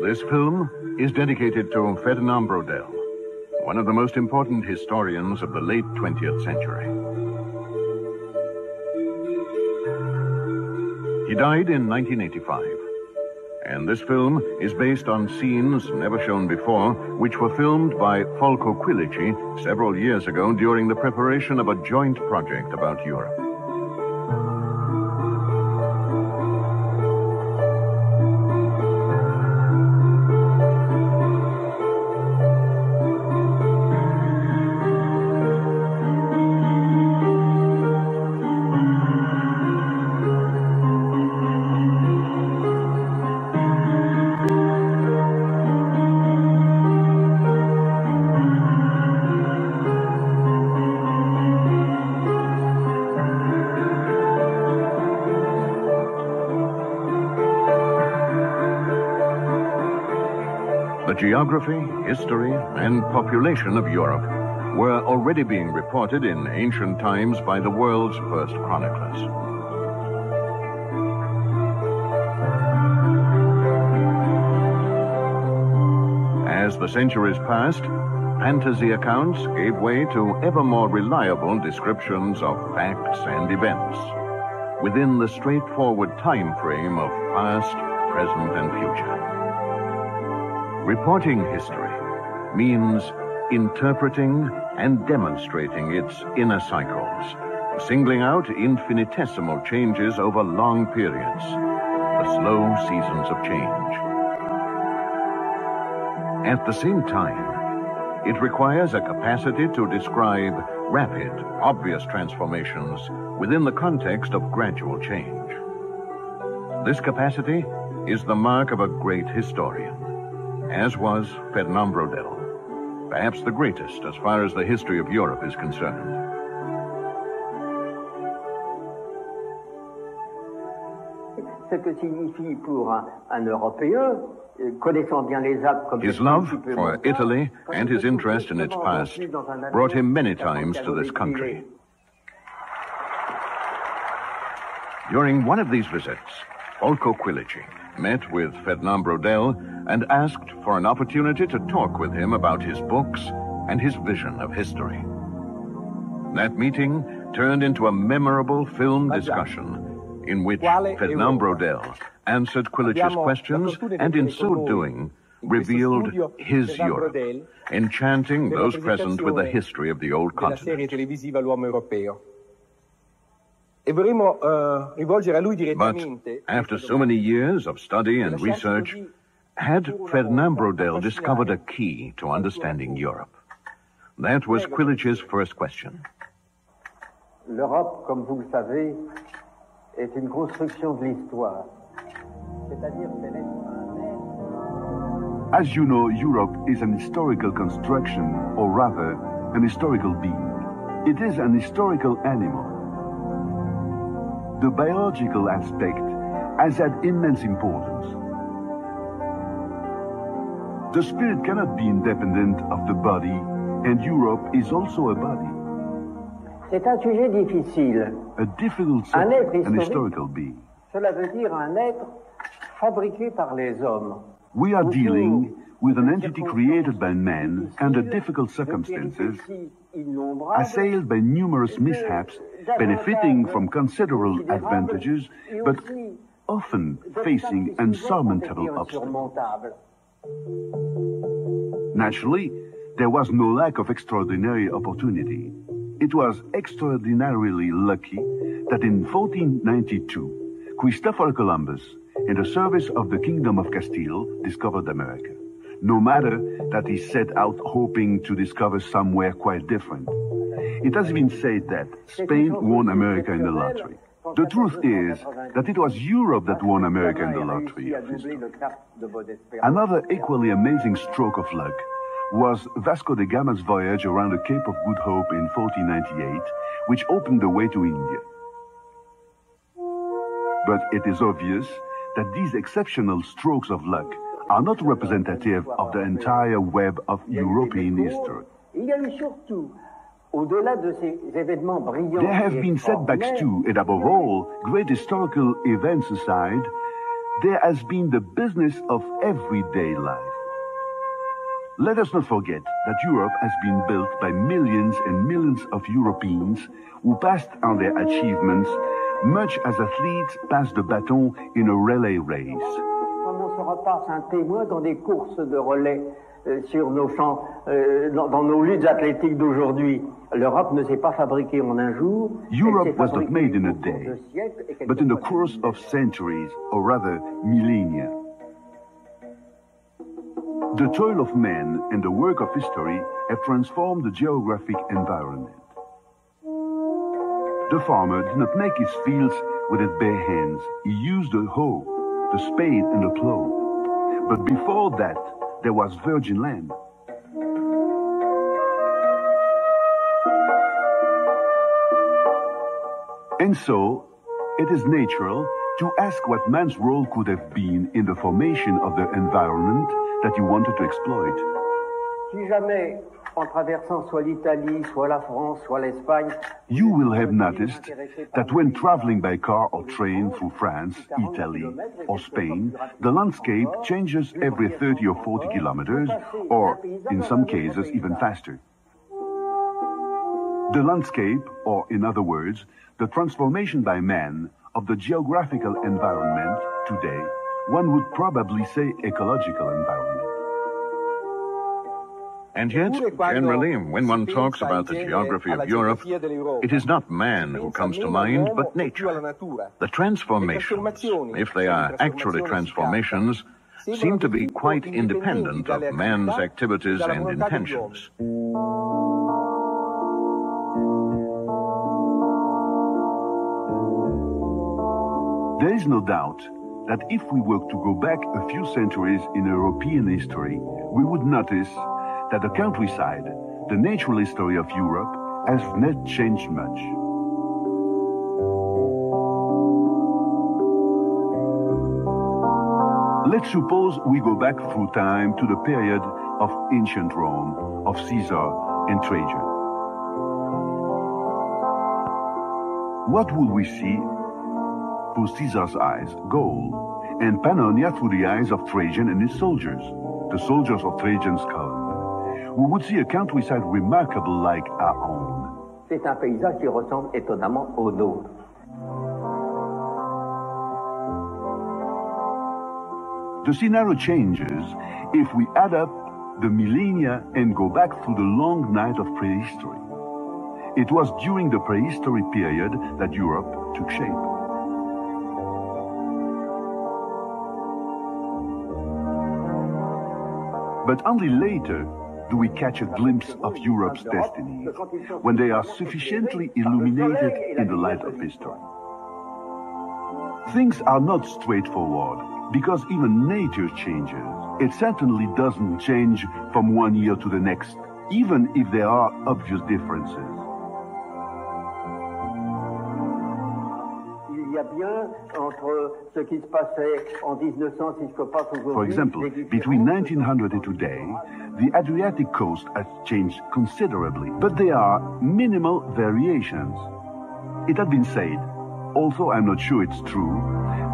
This film is dedicated to Ferdinand Brodel, one of the most important historians of the late 20th century. He died in 1985, and this film is based on scenes never shown before, which were filmed by Folko Kуиличи several years ago during the preparation of a joint project about Europe. The geography, history, and population of Europe were already being reported in ancient times by the world's first chroniclers. As the centuries passed, fantasy accounts gave way to ever more reliable descriptions of facts and events within the straightforward time frame of past, present, and future. Reporting history means interpreting and demonstrating its inner cycles, singling out infinitesimal changes over long periods, the slow seasons of change. At the same time, it requires a capacity to describe rapid, obvious transformations within the context of gradual change. This capacity is the mark of a great historian, as was Ferdinand Brodel, perhaps the greatest as far as the history of Europe is concerned. His love for Italy and his interest in its past brought him many times to this country. During one of these visits, Folko Kуиличи met with Ferdinand Brодel and asked for an opportunity to talk with him about his books and his vision of history. That meeting turned into a memorable film discussion in which Ferdinand Brodel answered Kуиличi's questions and in so doing revealed his Europe, enchanting those present with the history of the old continent. But after so many years of study and research, had Ferdinand Brodel discovered a key to understanding Europe? That was Kуиличi's first question. L'Europe, comme vous le savez, est une construction de l'histoire. C'est-à-dire qu'elle est As you know, Europe is an historical construction, or rather, an historical being. It is an historical animal. The biological aspect has had immense importance. The spirit cannot be independent of the body, and Europe is also a body. C'est un sujet difficile. A difficult subject, an historical being. Cela veut dire un être fabriqué par les hommes. We are dealing with an entity created by man under difficult circumstances, assailed by numerous mishaps, benefiting from considerable advantages, but often facing insurmountable obstacles. Naturally, there was no lack of extraordinary opportunity. It was extraordinarily lucky that in 1492, Christopher Columbus, in the service of the Kingdom of Castile, discovered America. No matter that he set out hoping to discover somewhere quite different. It has been said that Spain won America in the lottery. The truth is that it was Europe that won America in the lottery of history. Another equally amazing stroke of luck was Vasco da Gama's voyage around the Cape of Good Hope in 1498, which opened the way to India. But it is obvious that these exceptional strokes of luck are not representative of the entire web of European history. There have been setbacks too, and above all, great historical events aside, there has been the business of everyday life. Let us not forget that Europe has been built by millions and millions of Europeans who passed on their achievements much as athletes pass the baton in a relay race. Comme on se repasse un témoin dans des courses de relais sur nos champs, dans nos luttes athlétiques d'aujourd'hui. L'Europe ne s'est pas fabriquée en un jour. Europe was not made in a day, but in the course of centuries, or rather millennia. The toil of man and the work of history have transformed the geographic environment. The farmer did not make his fields with his bare hands. He used the hoe, the spade and the plow. But before that, there was virgin land. And so, it is natural to ask what man's role could have been in the formation of the environment that you wanted to exploit. Si jamais, en traversant soit l'Italie, soit la France, soit l'Espagne, you will have noticed that when traveling by car or train through France, Italy, or Spain, the landscape changes every 30 or 40 kilometers, or in some cases even faster. The landscape, or in other words, the transformation by man of the geographical environment today, one would probably say ecological environment. And yet, generally, when one talks about the geography of Europe, it is not man who comes to mind, but nature. The transformations, if they are actually transformations, seem to be quite independent of man's activities and intentions. There is no doubt that if we were to go back a few centuries in European history, we would notice that the countryside, the natural history of Europe, has not changed much. Let's suppose we go back through time to the period of ancient Rome, of Caesar and Trajan. What would we see through Caesar's eyes? Gold, and Pannonia through the eyes of Trajan and his soldiers, the soldiers of Trajan's column. We would see a countryside remarkable like our own. C'est un paysage qui ressemble étonnamment au nôtre. The scenario changes if we add up the millennia and go back through the long night of prehistory. It was during the prehistory period that Europe took shape. But only later do we catch a glimpse of Europe's destiny, when they are sufficiently illuminated in the light of history. Things are not straightforward, because even nature changes. It certainly doesn't change from one year to the next, even if there are obvious differences. For example, between 1900 and today, the Adriatic coast has changed considerably, but there are minimal variations. It had been said, although I'm not sure it's true,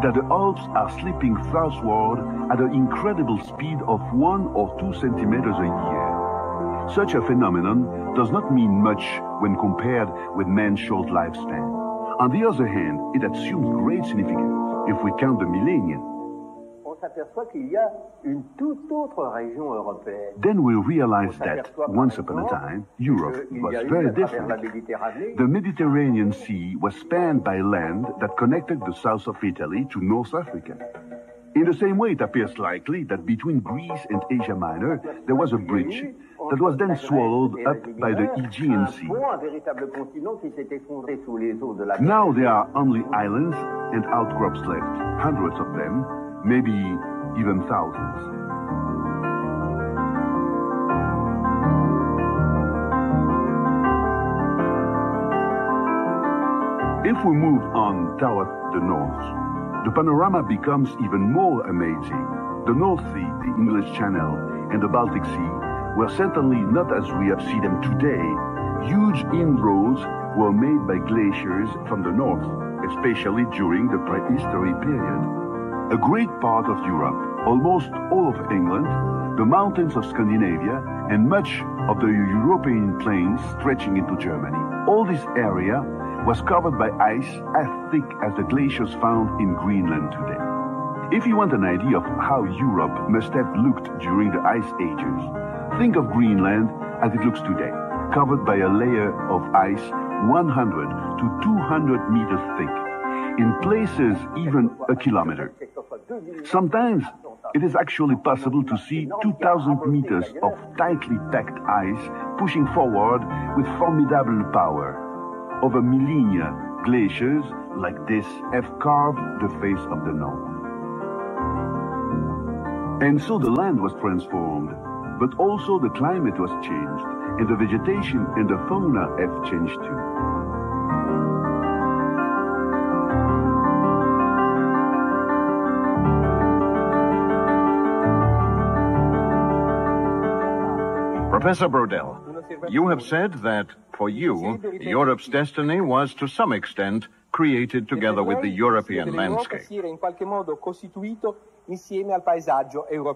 that the Alps are slipping southward at an incredible speed of 1 or 2 centimeters a year. Such a phenomenon does not mean much when compared with man's short lifespan. On the other hand, it assumes great significance if we count the millennia. Then we realize that, once upon a time, Europe was very different. The Mediterranean Sea was spanned by land that connected the south of Italy to North Africa. In the same way, it appears likely that between Greece and Asia Minor, there was a bridge that was then swallowed up by the Aegean Sea. Now there are only islands and outcrops left, hundreds of them, maybe even thousands. If we move on toward the north, the panorama becomes even more amazing. The North Sea, the English Channel, and the Baltic Sea were certainly not as we have seen them today, Huge inroads were made by glaciers from the north, especially during the prehistory period. A great part of Europe, almost all of England, the mountains of Scandinavia, and much of the European plains stretching into Germany. All this area was covered by ice as thick as the glaciers found in Greenland today. If you want an idea of how Europe must have looked during the ice ages, think of Greenland as it looks today, covered by a layer of ice 100 to 200 meters thick, in places even a kilometer. Sometimes it is actually possible to see 2,000 meters of tightly packed ice pushing forward with formidable power. Over millennia, glaciers like this have carved the face of the North. And so the land was transformed, but also the climate was changed, and the vegetation and the fauna have changed too. Professor Brodel, you have said that, for you, Europe's destiny was to some extent created together with the European landscape.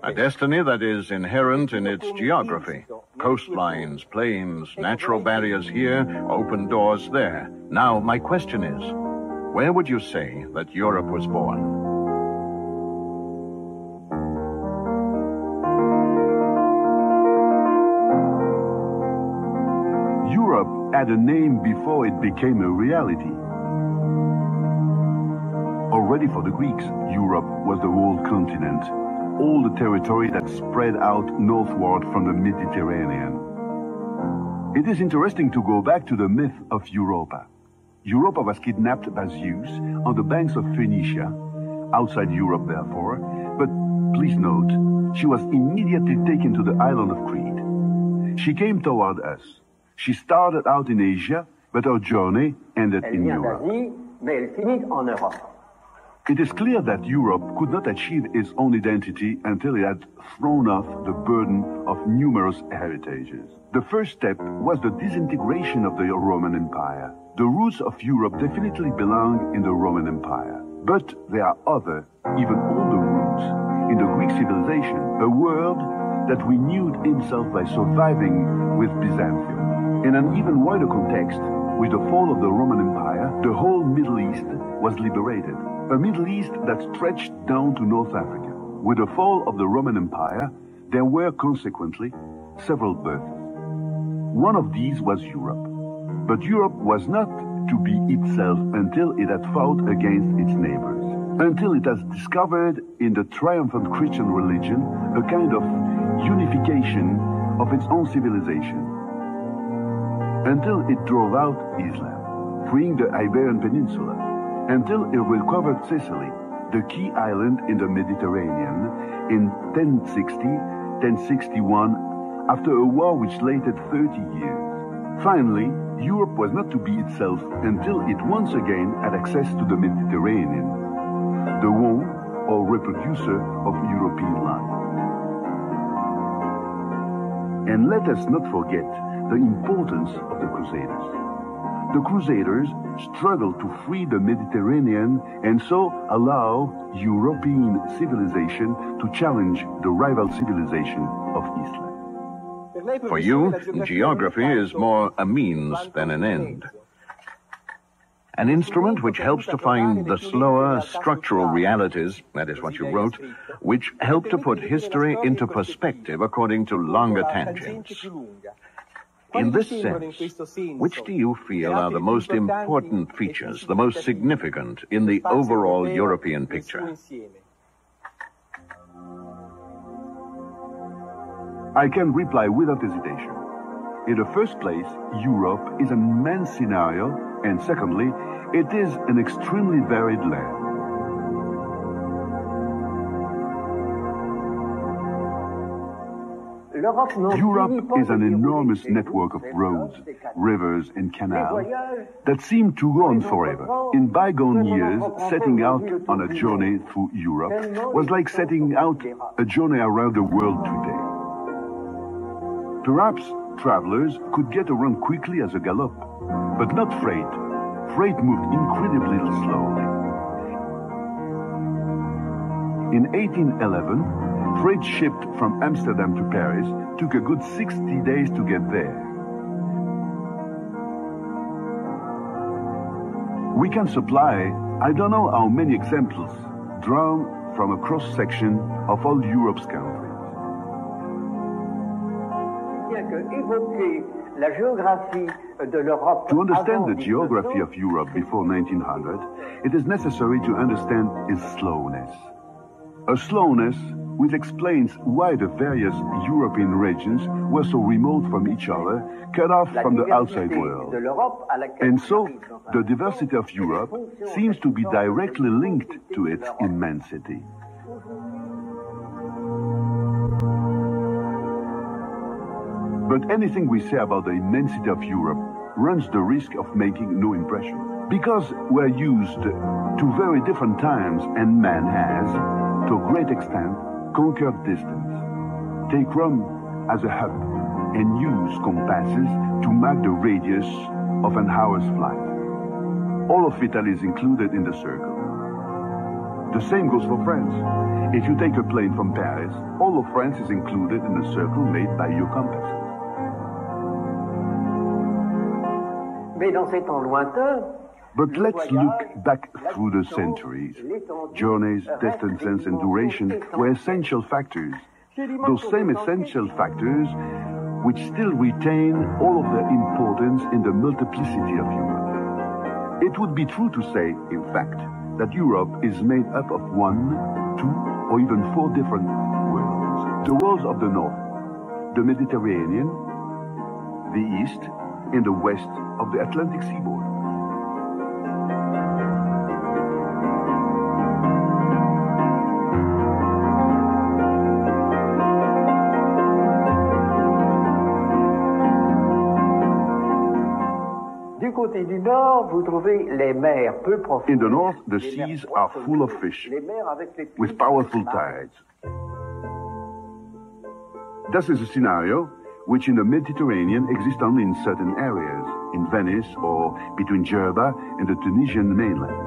A destiny that is inherent in its geography. Coastlines, plains, natural barriers here, open doors there. Now, my question is, where would you say that Europe was born? Europe had a name before it became a reality. Already for the Greeks, Europe was the whole continent, all the territory that spread out northward from the Mediterranean. It is interesting to go back to the myth of Europa. Europa was kidnapped by Zeus on the banks of Phoenicia, outside Europe therefore, but please note, she was immediately taken to the island of Crete. She came toward us. She started out in Asia, but her journey ended in Europe. It is clear that Europe could not achieve its own identity until it had thrown off the burden of numerous heritages. The first step was the disintegration of the Roman Empire. The roots of Europe definitely belong in the Roman Empire. But there are other, even older roots in the Greek civilization, a world that renewed himself by surviving with Byzantium. In an even wider context, with the fall of the Roman Empire, the whole Middle East was liberated. A Middle East that stretched down to North Africa. With the fall of the Roman Empire, there were consequently several births. One of these was Europe. But Europe was not to be itself until it had fought against its neighbors. Until it has discovered in the triumphant Christian religion a kind of unification of its own civilization. Until it drove out Islam, freeing the Iberian Peninsula. Until it recovered Sicily, the key island in the Mediterranean, in 1060-1061, after a war which lasted 30 years. Finally, Europe was not to be itself until it once again had access to the Mediterranean, the home or reproducer of European life. And let us not forget the importance of the Crusaders. The Crusaders struggled to free the Mediterranean and so allow European civilization to challenge the rival civilization of Islam. For you, geography is more a means than an end. An instrument which helps to find the slower structural realities, that is what you wrote, which help to put history into perspective according to longer tangents. In this sense, which do you feel are the most important features, the most significant in the overall European picture? I can reply without hesitation. In the first place, Europe is an immense scenario, and secondly, it is an extremely varied land. Europe is an enormous network of roads, rivers, and canals that seem to go on forever. In bygone years, setting out on a journey through Europe was like setting out a journey around the world today. Perhaps travelers could get around quickly as a gallop, but not freight. Freight moved incredibly slowly. In 1811, freight shipped from Amsterdam to Paris took a good 60 days to get there. We can supply, I don't know how many examples, drawn from a cross-section of all Europe's countries. To understand the geography of Europe before 1900, it is necessary to understand its slowness. A slowness which explains why the various European regions were so remote from each other, cut off from the outside world. And so, the diversity of Europe seems to be directly linked to its immensity. But anything we say about the immensity of Europe runs the risk of making no impression. Because we're used to very different times, and man has, to a great extent, conquered distance. Take Rome as a hub and use compasses to mark the radius of an hour's flight. All of Italy is included in the circle. The same goes for France. If you take a plane from Paris, all of France is included in the circle made by your compass. But let's look back through the centuries. Journeys, distances, and duration were essential factors. Those same essential factors which still retain all of their importance in the multiplicity of Europe. It would be true to say, in fact, that Europe is made up of 1, 2, or even 4 different worlds. The worlds of the north, the Mediterranean, the east, and the west of the Atlantic seaboard. In the north, the seas are full of fish, with powerful tides. This is a scenario which in the Mediterranean exists only in certain areas, in Venice or between Jerba and the Tunisian mainland.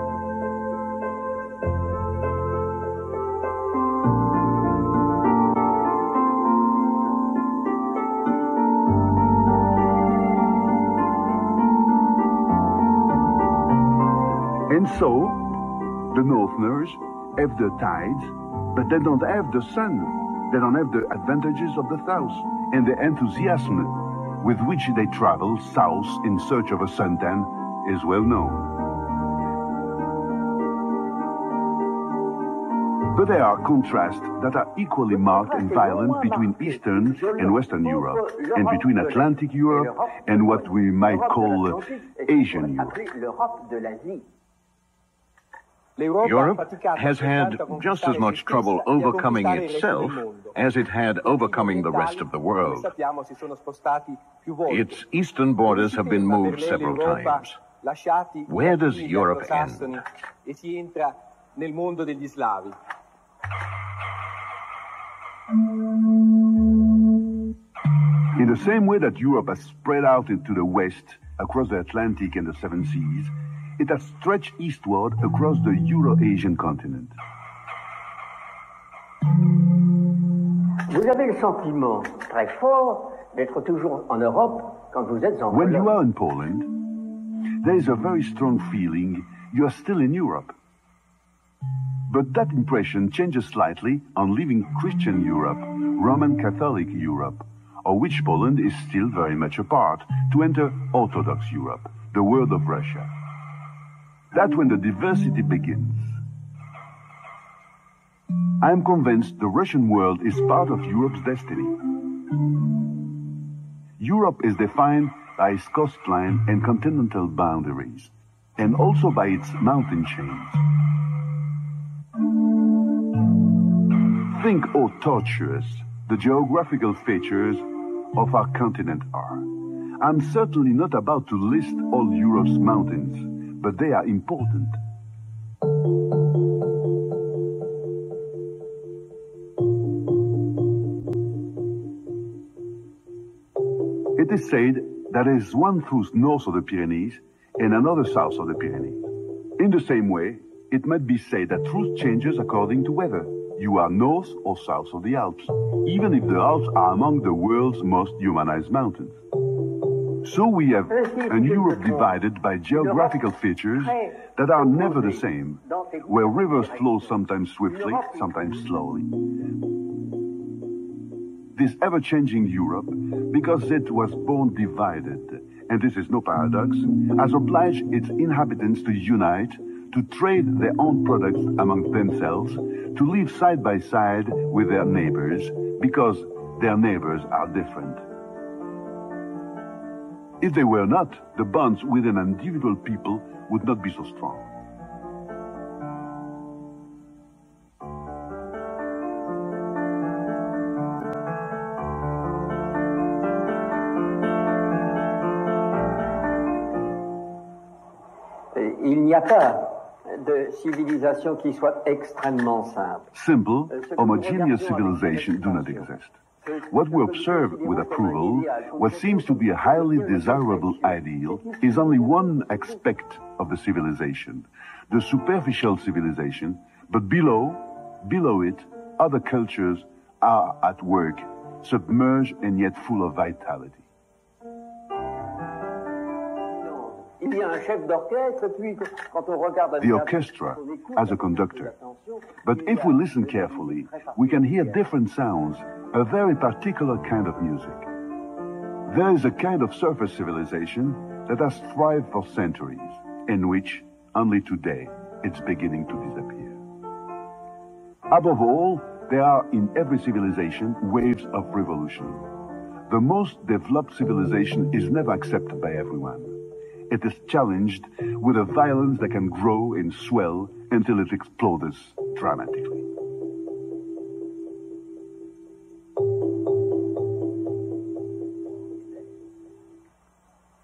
And so, the Northerners have the tides, but they don't have the sun. They don't have the advantages of the south and the enthusiasm with which they travel south in search of a suntan is well known. But there are contrasts that are equally marked and violent between Eastern and Western Europe, and between Atlantic Europe and what we might call Asian Europe. Europe has had just as much trouble overcoming itself as it had overcoming the rest of the world. Its eastern borders have been moved several times. Where does Europe end? In the same way that Europe has spread out into the west, across the Atlantic and the Seven Seas, it has stretched eastward across the Euro-Asian continent. Vous avez le sentiment très fort d'être toujours en Europe quand vous êtes en When Pologne. you are in Poland, there is a very strong feeling you are still in Europe. But that impression changes slightly on leaving Christian Europe, Roman Catholic Europe, of which Poland is still very much a part, to enter Orthodox Europe, the world of Russia. That's when the diversity begins. I am convinced the Russian world is part of Europe's destiny. Europe is defined by its coastline and continental boundaries, and also by its mountain chains. Think how tortuous the geographical features of our continent are. I'm certainly not about to list all Europe's mountains, but they are important. It It is said that there is one truth north of the Pyrenees and another south of the Pyrenees. In the same way, it might be said that truth changes according to whether you are north or south of the Alps, even if the Alps are among the world's most humanized mountains. So we have an Europe divided by geographical features that are never the same, where rivers flow sometimes swiftly, sometimes slowly. This ever-changing Europe, because it was born divided, and this is no paradox, has obliged its inhabitants to unite, to trade their own products among themselves, to live side by side with their neighbors, because their neighbors are different. If they were not, the bonds within an individual people would not be so strong. Il n'y a pas de civilisation qui soit extrêmement simple. Simple, homogeneous civilization do not exist. What we observe with approval, what seems to be a highly desirable ideal, is only one aspect of the civilization, the superficial civilization, but below it, other cultures are at work, submerged and yet full of vitality. The orchestra has a conductor, but if we listen carefully, we can hear different sounds, a very particular kind of music. There is a kind of surface civilization that has thrived for centuries, in which, only today, it's beginning to disappear. Above all, there are in every civilization waves of revolution. The most developed civilization is never accepted by everyone. It is challenged with a violence that can grow and swell until it explodes dramatically.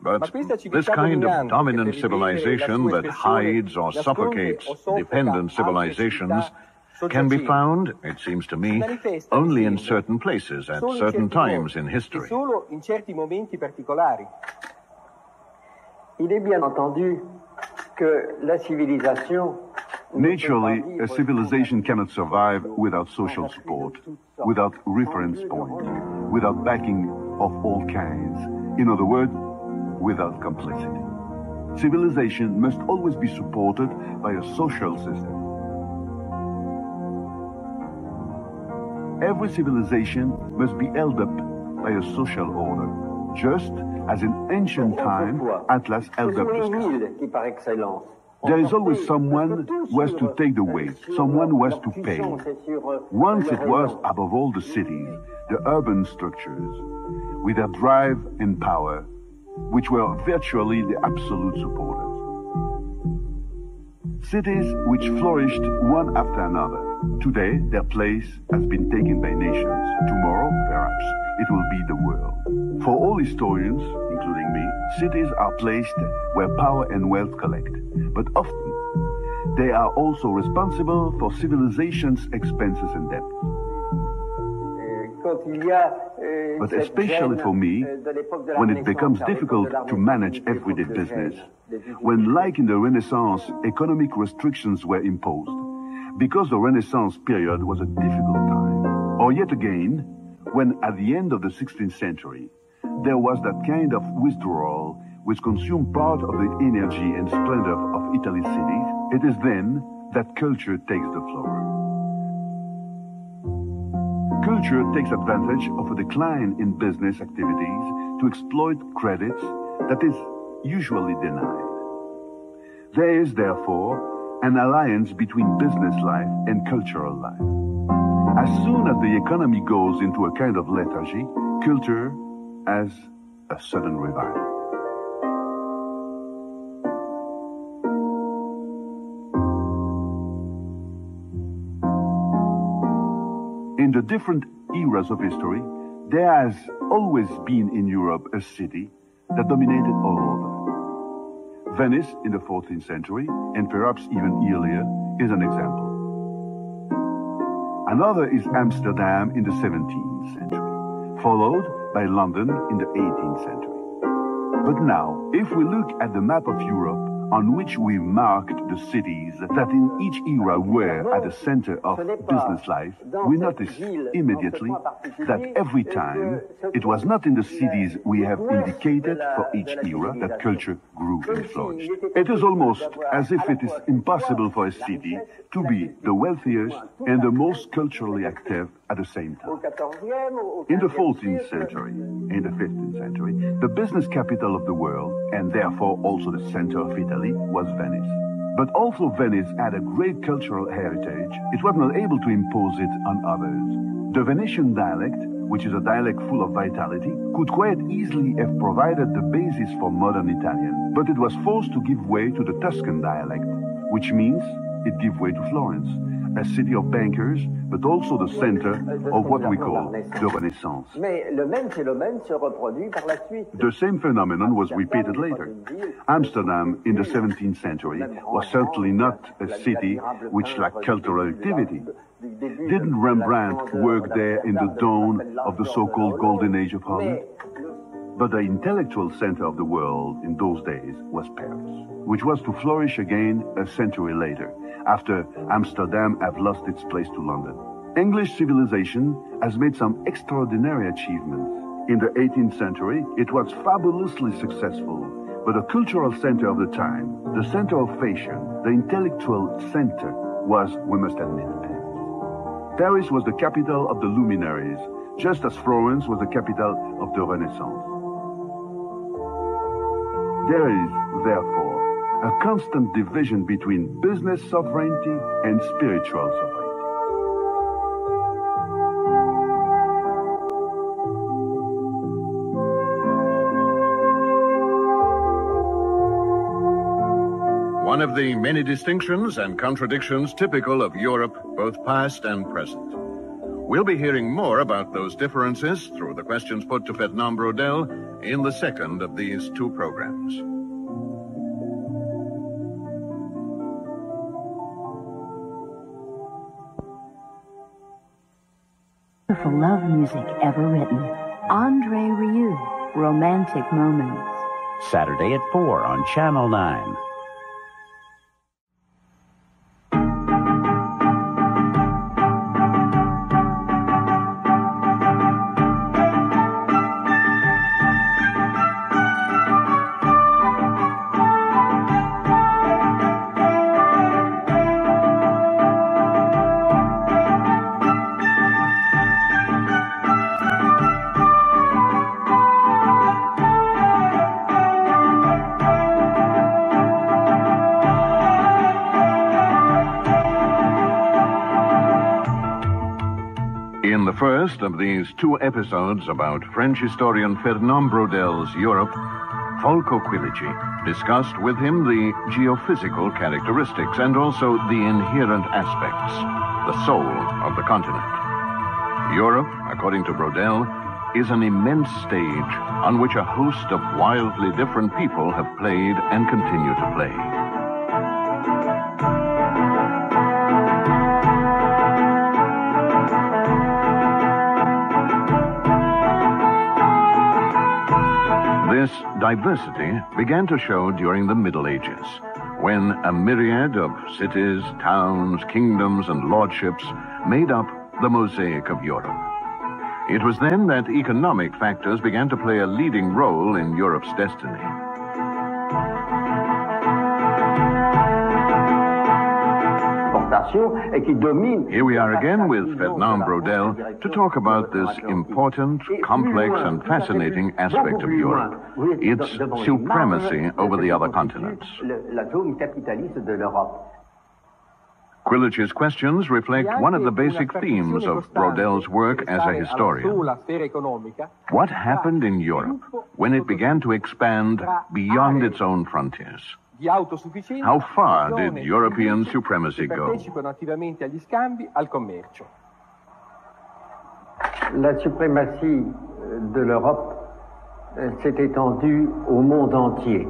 But this kind of dominant civilization that hides or suffocates dependent civilizations can be found, it seems to me, only in certain places at certain times in history. Il est bien entendu que la civilisation. Naturally, a civilization cannot survive without social support, without reference points, without backing of all kinds. In other words, without complicity. Civilization must always be supported by a social system. Every civilization must be held up by a social order, just as in ancient time Atlas held up the sky. There is always someone who has to take the weight, someone who has to pay. Once it was, above all, the cities, the urban structures, with their drive and power, which were virtually the absolute supporters. Cities which flourished one after another. Today, their place has been taken by nations. Tomorrow, perhaps, it will be the world. For all historians, including me, cities are placed where power and wealth collect. But often, they are also responsible for civilization's expenses and debts. But especially for me, when it becomes difficult to manage everyday business, when, like in the Renaissance, economic restrictions were imposed, because the Renaissance period was a difficult time, or yet again, when at the end of the 16th century, there was that kind of withdrawal which consumed part of the energy and splendor of Italy's cities, it is then that culture takes the floor. Culture takes advantage of a decline in business activities to exploit credits that is usually denied. There is, therefore, an alliance between business life and cultural life. As soon as the economy goes into a kind of lethargy, culture has a sudden revival. In the different eras of history, there has always been in Europe a city that dominated all over. Venice in the 14th century, and perhaps even earlier, is an example. Another is Amsterdam in the 17th century, followed by London in the 18th century. But now, if we look at the map of Europe, on which we marked the cities that in each era were at the center of business life, we notice immediately that every time it was not in the cities we have indicated for each era that culture grew and flourished. It is almost as if it is impossible for a city to be the wealthiest and the most culturally active at the same time. In the 14th century, in the 15th century, the business capital of the world, and therefore also the center of Italy, was Venice. But although Venice had a great cultural heritage, it was not able to impose it on others. The Venetian dialect, which is a dialect full of vitality, could quite easily have provided the basis for modern Italian, but it was forced to give way to the Tuscan dialect, which means it gave way to Florence, a city of bankers, but also the center of what we call the Renaissance. The same phenomenon was repeated later. Amsterdam in the 17th century was certainly not a city which lacked cultural activity. Didn't Rembrandt work there in the dawn of the so-called Golden Age of Holland? But the intellectual center of the world in those days was Paris, which was to flourish again a century later, after Amsterdam had lost its place to London. English civilization has made some extraordinary achievements. In the 18th century, it was fabulously successful, but the cultural center of the time, the center of fashion, the intellectual center, was, we must admit, Paris. Paris was the capital of the luminaries, just as Florence was the capital of the Renaissance. There is, therefore, a constant division between business sovereignty and spiritual sovereignty. One of the many distinctions and contradictions typical of Europe, both past and present. We'll be hearing more about those differences through the questions put to Fernand Brodel in the second of these two programs. Beautiful love music ever written. Andre Rieu, Romantic Moments. Saturday at 4 on Channel 9. In the first of these two episodes about French historian Fernand Brodel's Europe, Folko Kуиличи discussed with him the geophysical characteristics and also the inherent aspects, the soul of the continent. Europe, according to Brodel, is an immense stage on which a host of wildly different people have played and continue to play. This diversity began to show during the Middle Ages, when a myriad of cities, towns, kingdoms, and lordships made up the mosaic of Europe. It was then that economic factors began to play a leading role in Europe's destiny. Here we are again with Fernand Brodel to talk about this important, complex, and fascinating aspect of Europe, its supremacy over the other continents. Kуиличи's questions reflect one of the basic themes of Brodel's work as a historian. What happened in Europe when it began to expand beyond its own frontiers? How far did European supremacy go? La suprématie de l'Europe s'est étendue au monde entier.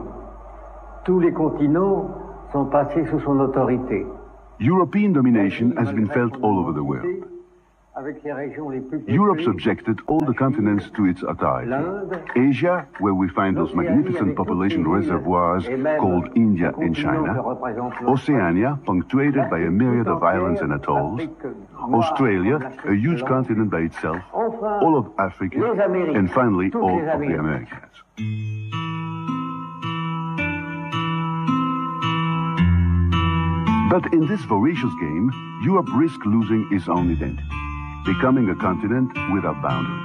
Tous les continents sont passés sous son autorité. European domination has been felt all over the world. Europe subjected all the continents to its authority. Asia, where we find those magnificent population reservoirs called India and China. Oceania, punctuated by a myriad of islands and atolls. Australia, a huge continent by itself. All of Africa, and finally all of the Americas. But in this voracious game, Europe risks losing its own identity, becoming a continent without boundaries.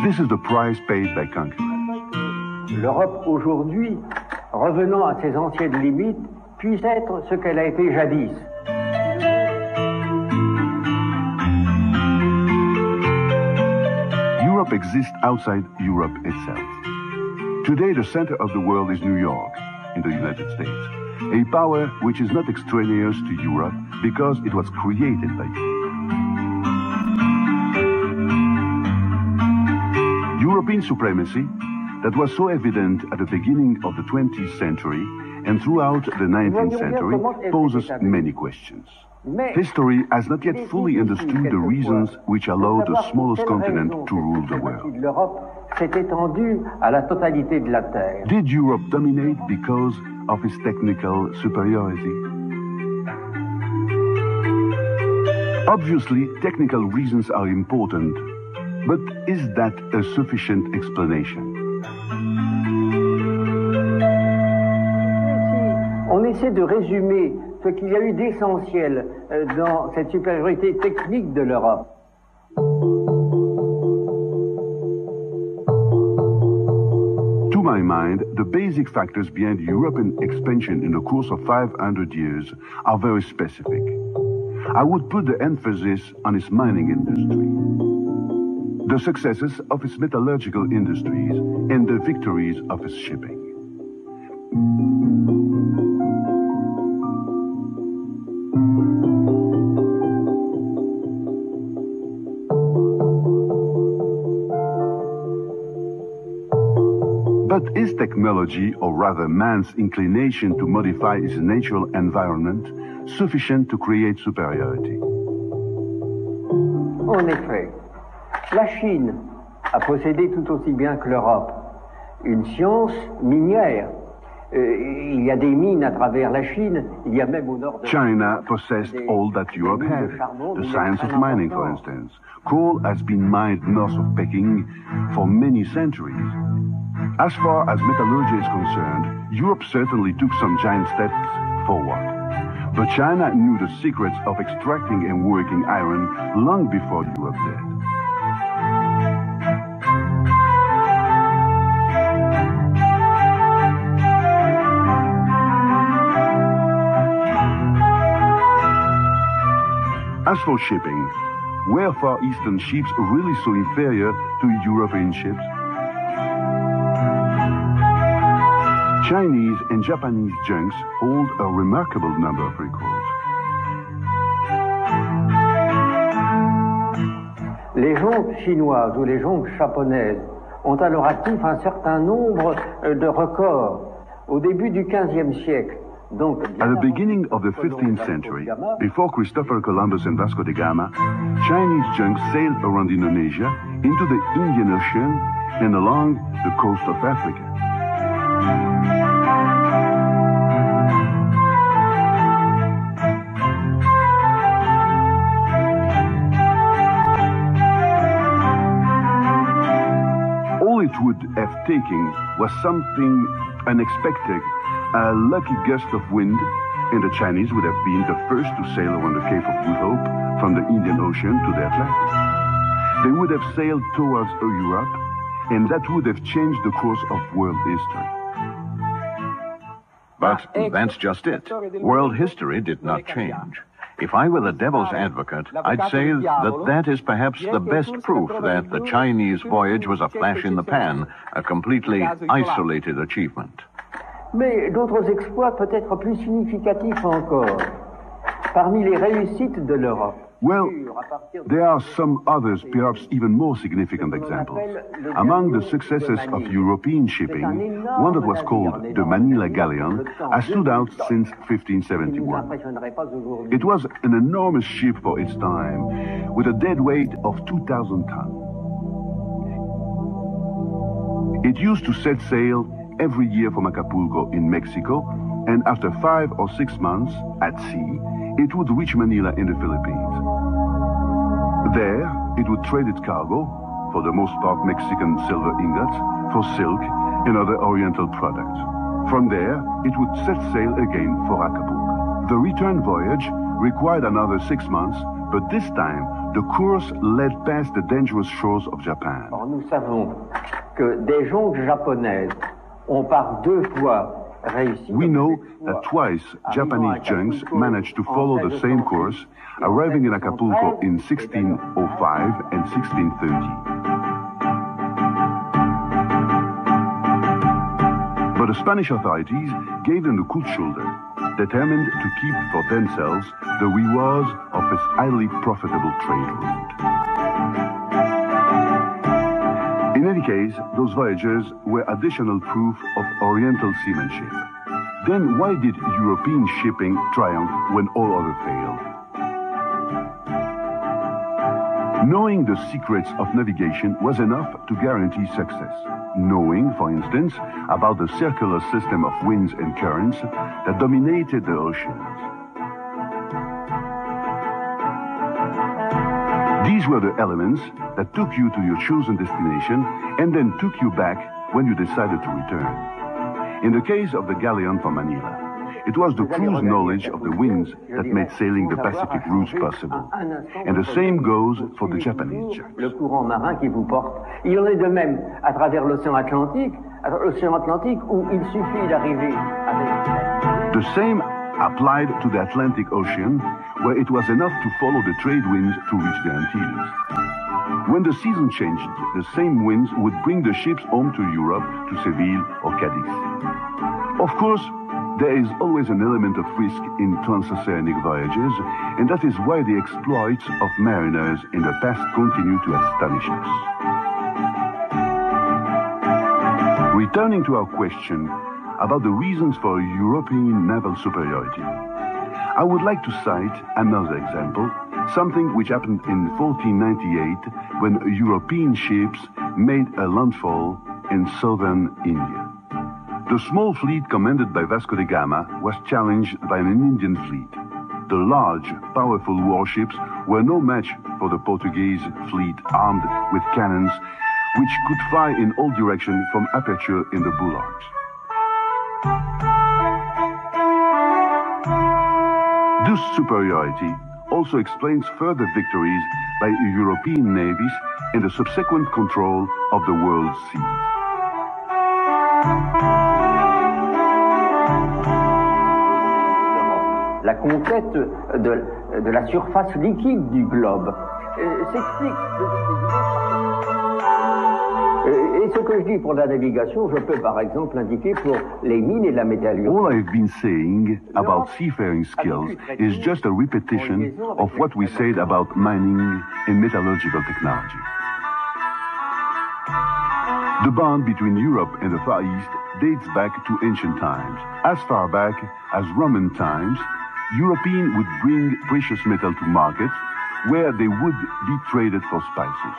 This is the price paid by conquerors. L'Europe aujourd'hui, revenant à ses anciennes limites, puisse être ce qu'elle a été jadis. Europe exists outside Europe itself. Today, the center of the world is New York, in the United States, a power which is not extraneous to Europe because it was created by Europe. European supremacy that was so evident at the beginning of the 20th century and throughout the 19th century poses many questions. History has not yet fully understood the reasons which allowed the smallest continent to rule the world. Did Europe dominate because of its technical superiority? Obviously, technical reasons are important, but is that a sufficient explanation? On essaie de résumer ce qu'il y a eu d'essentiel dans cette supériorité technique de l'Europe. To my mind, the basic factors behind European expansion in the course of 500 years are very specific. I would put the emphasis on its mining industry, the successes of its metallurgical industries, and the victories of its shipping. But is technology, or rather man's inclination to modify his natural environment, sufficient to create superiority? En effet, la Chine a possédé tout aussi bien que l'Europe une science minière. Il y a des mines à travers la Chine, il y a même au nord de China possessed all that Europe had, the science of mining, for instance. Coal has been mined north of Peking for many centuries. As far as metallurgy is concerned, Europe certainly took some giant steps forward. But China knew the secrets of extracting and working iron long before Europe did. As for shipping, were Far Eastern ships really so inferior to European ships? Chinese and Japanese junks hold a remarkable number of records. Les jonques chinoises ou les jonques japonaises ont à leur actif un certain nombre de records au début du XVe siècle. At the beginning of the 15th century, before Christopher Columbus and Vasco da Gama, Chinese junks sailed around Indonesia, into the Indian Ocean, and along the coast of Africa. All it would have taken was something unexpected, a lucky gust of wind, and the Chinese would have been the first to sail around the Cape of Good Hope from the Indian Ocean to the Atlantic. They would have sailed towards Europe, and that would have changed the course of world history. But that's just it. World history did not change. If I were the devil's advocate, I'd say that is perhaps the best proof that the Chinese voyage was a flash in the pan, a completely isolated achievement. Mais d'autres exploits peut-être plus significatifs encore. Parmi les réussites de l'Europe, Well, there are some others, perhaps even more significant examples. Among the successes of European shipping, one that was called the Manila Galleon has stood out since 1571. It was an enormous ship for its time, with a dead weight of 2,000 tons. It used to set sail every year from Acapulco in Mexico, and after 5 or 6 months at sea, it would reach Manila in the Philippines. There, it would trade its cargo, for the most part Mexican silver ingots, for silk and other oriental products. From there, it would set sail again for Acapulco. The return voyage required another 6 months, but this time, the course led past the dangerous shores of Japan. Nous savons que des jonques japonaises ont par 2 fois réussi. We know that twice Japanese junks managed to follow the same course, arriving in Acapulco in 1605 and 1630. But the Spanish authorities gave them the cold shoulder, determined to keep for themselves the rewards of this highly profitable trade route. In any case, those voyages were additional proof of Oriental seamanship. Then why did European shipping triumph when all others failed? Knowing the secrets of navigation was enough to guarantee success. Knowing, for instance, about the circular system of winds and currents that dominated the oceans. These were the elements that took you to your chosen destination and then took you back when you decided to return. In the case of the galleon from Manila, it was the crew's knowledge of the winds that made sailing the Pacific routes possible. And the same goes for the Japanese junks. Le courant marin qui vous porte. Il en est de même à travers l'océan Atlantique où il suffit d'arriver avec... The same applied to the Atlantic Ocean, where it was enough to follow the trade winds to reach the Antilles. When the season changed, the same winds would bring the ships home to Europe, to Seville or Cadiz. Of course, there is always an element of risk in transoceanic voyages, and that is why the exploits of mariners in the past continue to astonish us. Returning to our question about the reasons for European naval superiority, I would like to cite another example, something which happened in 1498 when European ships made a landfall in southern India. The small fleet commanded by Vasco da Gama was challenged by an Indian fleet. The large, powerful warships were no match for the Portuguese fleet armed with cannons which could fire in all directions from aperture in the bulwarks. This superiority also explains further victories by European navies and the subsequent control of the world's seas. La conquête de la surface liquide du globe s'explique. Et ce que je dis pour la navigation, je peux par exemple l'indiquer pour les mines et la métallurgie. All I've been saying about seafaring skills is just a repetition of what we said about mining and metallurgical technology. The bond between Europe and the Far East dates back to ancient times. As far back as Roman times, Europeans would bring precious metal to markets where they would be traded for spices.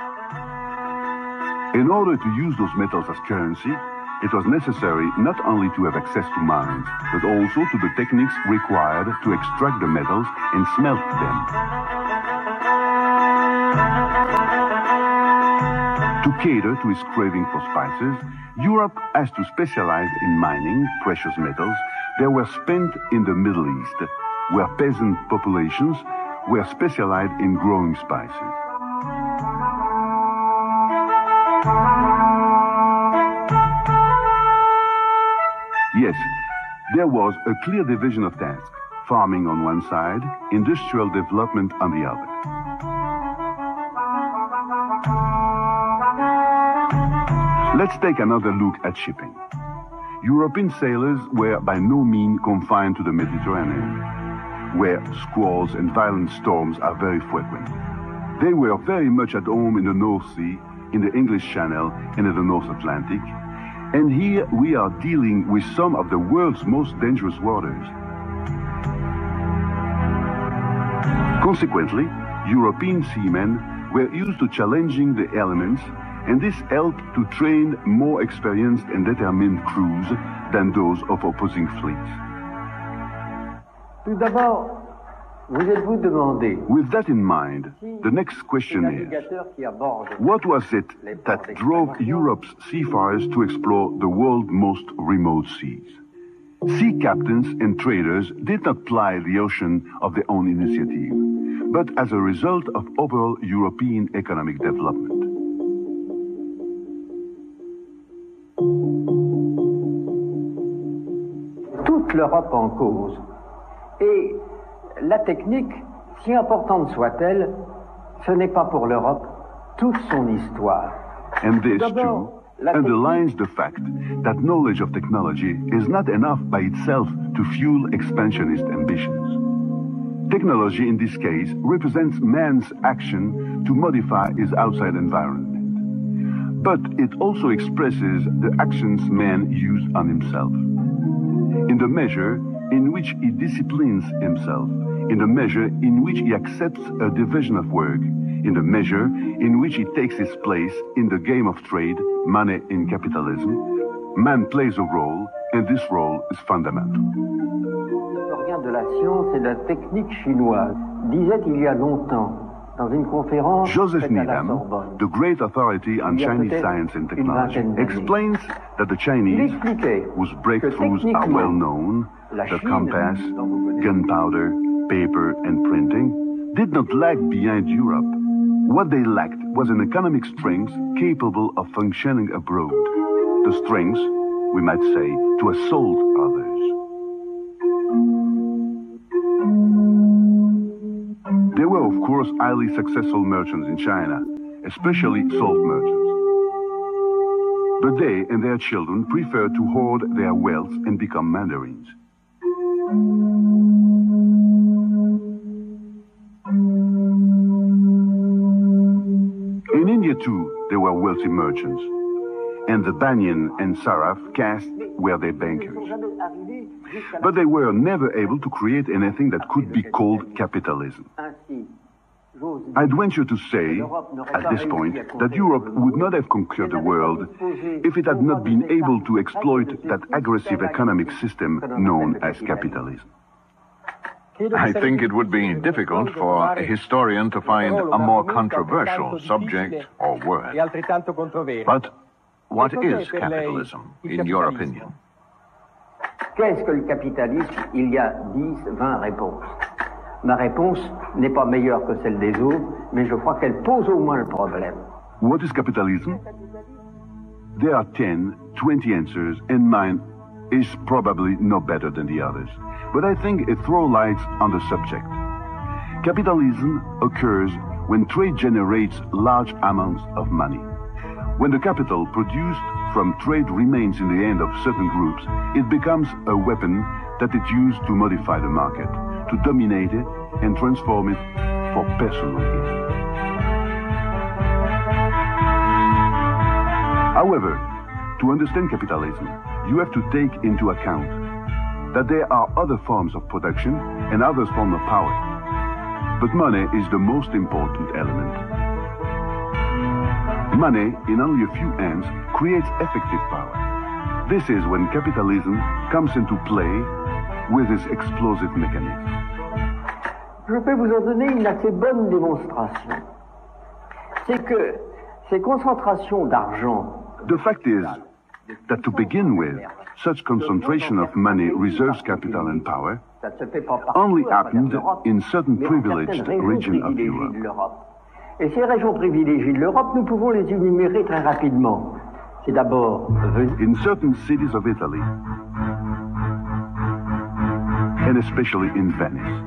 In order to use those metals as currency, it was necessary not only to have access to mines, but also to the techniques required to extract the metals and smelt them. To cater to its craving for spices, Europe has to specialize in mining precious metals that were spent in the Middle East, where peasant populations were specialized in growing spices. Yes, there was a clear division of tasks, farming on one side, industrial development on the other. Let's take another look at shipping. European sailors were by no means confined to the Mediterranean. where squalls and violent storms are very frequent. They were very much at home in the North Sea, in the English Channel, and in the North Atlantic. And here we are dealing with some of the world's most dangerous waters. Consequently, European seamen were used to challenging the elements, and this helped to train more experienced and determined crews than those of opposing fleets. Tout d'abord, vous êtes-vous demandé, With that in mind, the next question is, what was it that drove Europe's seafarers to explore the world's most remote seas? Sea captains and traders did not ply the ocean of their own initiative, but as a result of overall European economic development. Toute l'Europe en cause. Et la technique, si importante soit-elle, ce n'est pas pour l'Europe toute son histoire. And this, too, underlines the fact that knowledge of technology is not enough by itself to fuel expansionist ambitions. Technology, in this case, represents man's action to modify his outside environment. But it also expresses the actions man used on himself. In the measure in which he disciplines himself, in the measure in which he accepts a division of work, in the measure in which he takes his place in the game of trade, money in capitalism, man plays a role, and this role is fundamental. L'historien de la science et de la technique chinoise disait il y a longtemps, dans une conférence Joseph faite à la Needham, Sorbonne, the great authority on Chinese science and technology, explains that the Chinese, whose breakthroughs are well known, the compass, gunpowder, paper, and printing, did not lag behind Europe. What they lacked was an economic strength capable of functioning abroad, the strength, we might say, to assault others. There were, of course, highly successful merchants in China, especially salt merchants. But they and their children preferred to hoard their wealth and become mandarins. In India, too, there were wealthy merchants, and the Banyan and Saraf caste were their bankers. But they were never able to create anything that could be called capitalism. I'd venture to say, at this point, that Europe would not have conquered the world if it had not been able to exploit that aggressive economic system known as capitalism. I think it would be difficult for a historian to find a more controversial subject or word. But what is capitalism, in your opinion? Qu'est-ce que le capitalisme? Il y a 10, 20 réponses. Ma réponse n'est pas meilleure que celle des autres, mais je crois qu'elle pose au moins le problème. What is capitalism? There are 10, 20 answers, and mine is probably no better than the others. But I think it throws light on the subject. Capitalism occurs when trade generates large amounts of money. When the capital produced from trade remains in the hand of certain groups, it becomes a weapon that is used to modify the market, to dominate it and transform it for personal gain. However, to understand capitalism, you have to take into account that there are other forms of production and other forms of power. But money is the most important element. Money, in only a few hands, creates effective power. This is when capitalism comes into play with its explosive mechanism. Je peux vous en donner une assez bonne démonstration. C'est que ces concentrations d'argent... The fact is that to begin with, such concentration of money, reserves capital and power only happened in certain privileged regions of Europe. Et ces régions privilégiées de l'Europe, nous pouvons les énumérer très rapidement. C'est d'abord in certain cities of Italy, and especially in Venice.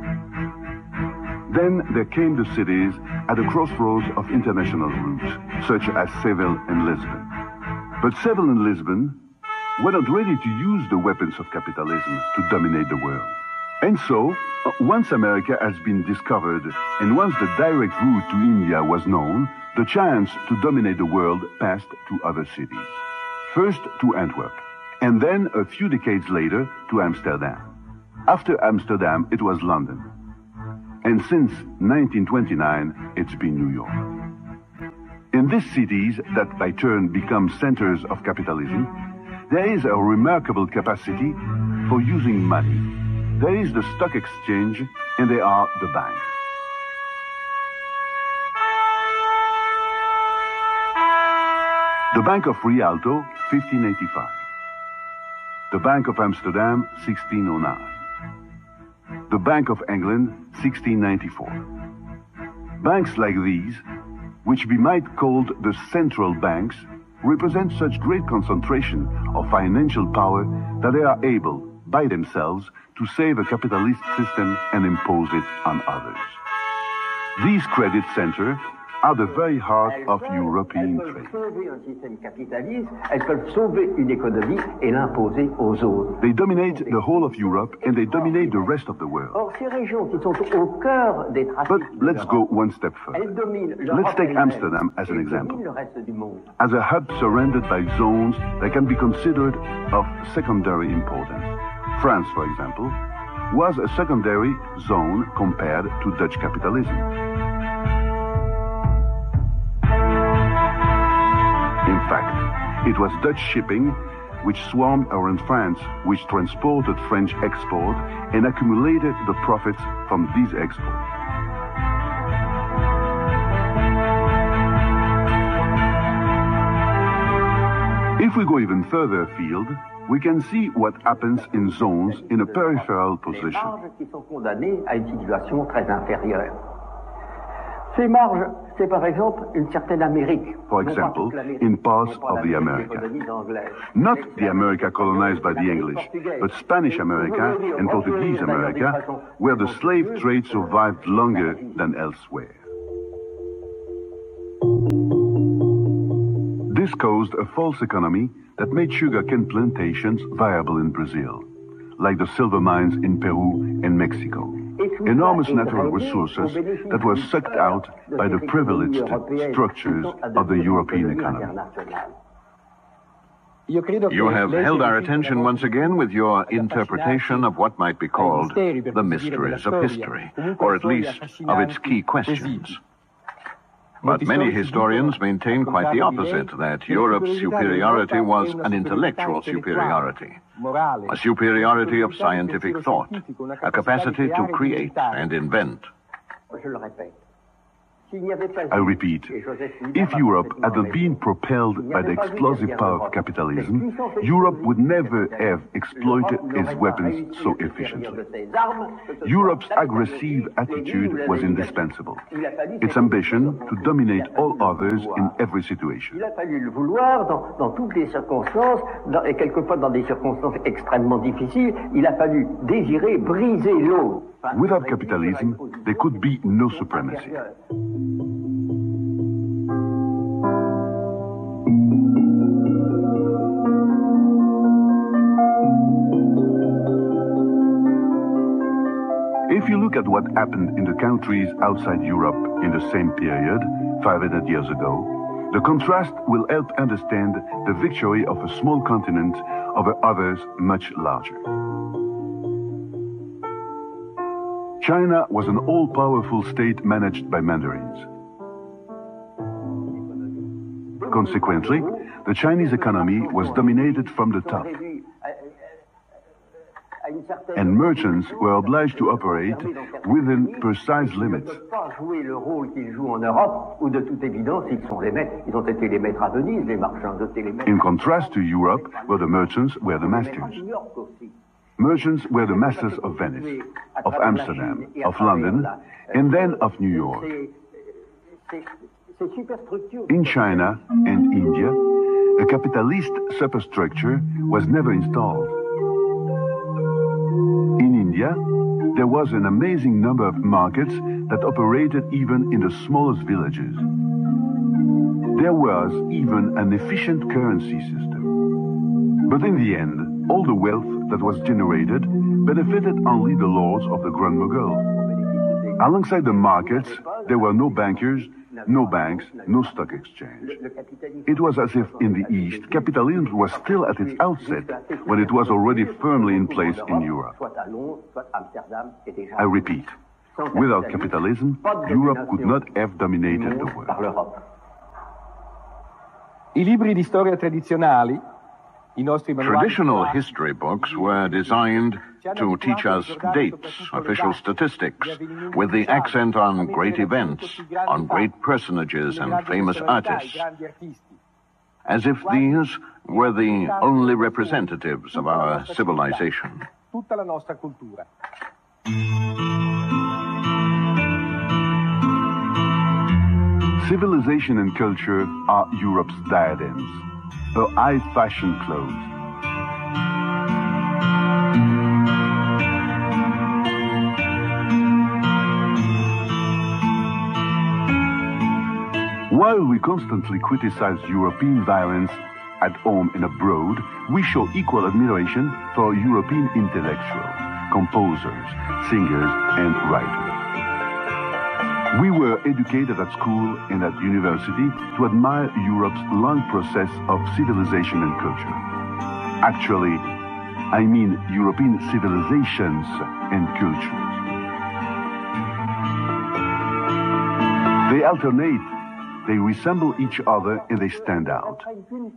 Then there came the cities at the crossroads of international routes, such as Seville and Lisbon. But Seville and Lisbon were not ready to use the weapons of capitalism to dominate the world. And so, once America has been discovered, and once the direct route to India was known, the chance to dominate the world passed to other cities. First to Antwerp, and then a few decades later to Amsterdam. After Amsterdam, it was London. And since 1929, it's been New York. In these cities that by turn become centers of capitalism, there is a remarkable capacity for using money. There is the stock exchange, and there are the banks. The Bank of Rialto, 1585. The Bank of Amsterdam, 1609. The Bank of England, 1694. Banks like these, which we might call the central banks, represent such great concentration of financial power that they are able, by themselves, to save a capitalist system and impose it on others. These credit centers are the very heart of European trade. They dominate the whole of Europe and they dominate the rest of the world. But let's go one step further. Let's take Amsterdam as an example. As a hub surrounded by zones that can be considered of secondary importance. France, for example, was a secondary zone compared to Dutch capitalism. In fact, it was Dutch shipping which swarmed around France, which transported French export and accumulated the profits from these exports. If we go even further afield, we can see what happens in zones in a peripheral position. Ces marges, c'est par exemple une certaine Amérique. For example, in parts of the America. Not the America colonized by the English, but Spanish America and Portuguese America, where the slave trade survived longer than elsewhere. This caused a false economy that made sugarcane plantations viable in Brazil, like the silver mines in Peru and Mexico. Enormous natural resources that were sucked out by the privileged structures of the European economy. You have held our attention once again with your interpretation of what might be called the mysteries of history, or at least of its key questions. But many historians maintain quite the opposite, that Europe's superiority was an intellectual superiority, a superiority of scientific thought, a capacity to create and invent. I repeat, if Europe hadn't been propelled by the explosive power of capitalism, Europe would never have exploited its weapons so efficiently. Europe's aggressive attitude was indispensable. Its ambition to dominate all others in every situation. Il a fallu le vouloir dans toutes les circonstances, et quelquefois dans des circonstances extrêmement difficiles, il a fallu désirer briser l'autre. Without capitalism, there could be no supremacy. If you look at what happened in the countries outside Europe in the same period, 500 years ago, the contrast will help understand the victory of a small continent over others much larger. China was an all-powerful state managed by mandarins. Consequently, the Chinese economy was dominated from the top, and merchants were obliged to operate within precise limits. In contrast to Europe, where the merchants were the masters. Merchants were the masters of Venice, of Amsterdam, of London, and then of New York. In China and India, a capitalist superstructure was never installed. In India, there was an amazing number of markets that operated even in the smallest villages. There was even an efficient currency system. But in the end, all the wealth that was generated benefited only the lords of the Grand Mughal. Alongside the markets, there were no bankers, no banks, no stock exchange. It was as if in the East, capitalism was still at its outset when it was already firmly in place in Europe. I repeat, without capitalism, Europe could not have dominated the world. I libri di storia tradizionali, i nostri manuali. Traditional history books were designed to teach us dates, official statistics, with the accent on great events, on great personages and famous artists, as if these were the only representatives of our civilization. Tutta la nostra cultura. Civilization and culture are Europe's diadems, her high-fashion clothes. While we constantly criticize European violence at home and abroad, we show equal admiration for European intellectuals, composers, singers, and writers. We were educated at school and at university to admire Europe's long process of civilization and culture. Actually, I mean European civilizations and cultures. They alternate, they resemble each other, and they stand out.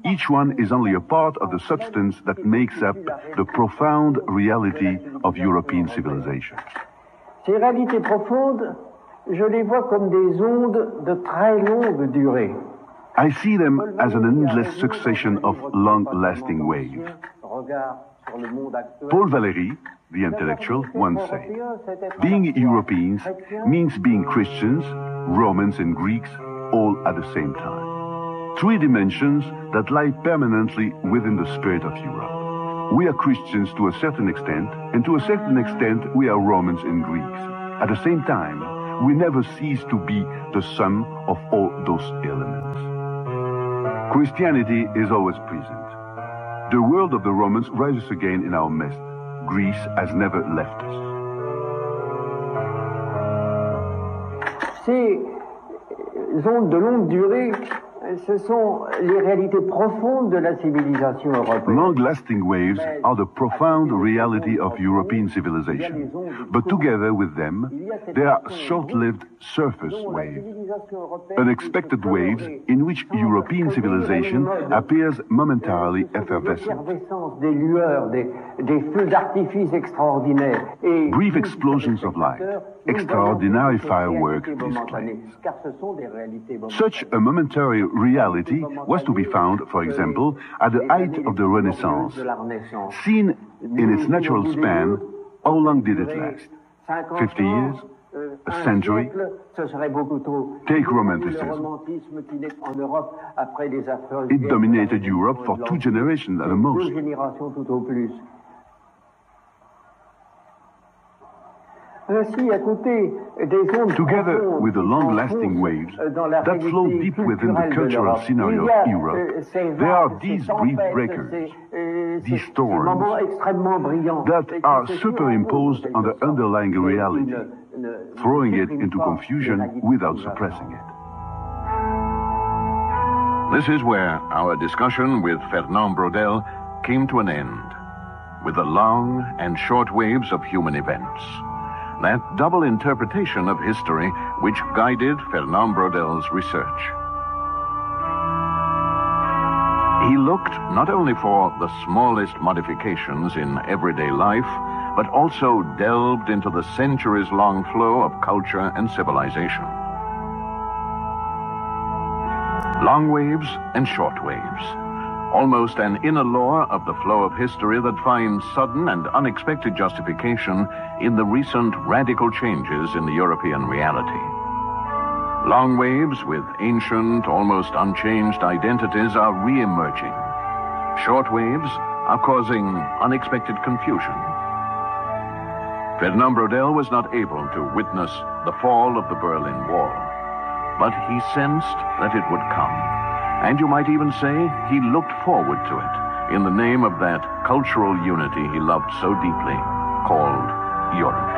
Each one is only a part of the substance that makes up the profound reality of European civilization. Ces réalités profondes, je les vois comme des ondes de très longue durée. I see them as an endless succession of long-lasting waves. Paul Valéry, the intellectual, once said, being Europeans means being Christians, Romans and Greeks, all at the same time. Three dimensions that lie permanently within the spirit of Europe. We are Christians to a certain extent, and to a certain extent we are Romans and Greeks. At the same time, we never cease to be the sum of all those elements. Christianity is always present. The world of the Romans rises again in our midst. Greece has never left us. Ces ondes de longue durée, ce sont les réalités profondes de la civilisation européenne. Long-lasting waves are the profound reality of European civilization. But together with them, there are short-lived surface waves, unexpected waves in which European civilization appears momentarily effervescent. Des lueurs, des feux d'artifice extraordinaires. Brief explosions of light, extraordinary fireworks displays. Such a momentary reality was to be found, for example, at the height of the Renaissance. Seen in its natural span, how long did it last? 50 years? A century? Take Romanticism. It dominated Europe for 2 generations at the most. Together with the long-lasting waves that flow deep within the cultural scenario of Europe, there are these brief breakers, these storms, that are superimposed on the underlying reality, throwing it into confusion without suppressing it. This is where our discussion with Fernand Brodel came to an end, with the long and short waves of human events. That double interpretation of history which guided Fernand Brodel's research. He looked not only for the smallest modifications in everyday life, but also delved into the centuries-long flow of culture and civilization. Long waves and short waves. Almost an inner law of the flow of history that finds sudden and unexpected justification in the recent radical changes in the European reality. Long waves with ancient, almost unchanged identities are re-emerging. Short waves are causing unexpected confusion. Fernand Brodel was not able to witness the fall of the Berlin Wall, but he sensed that it would come. And you might even say he looked forward to it in the name of that cultural unity he loved so deeply, called Europe.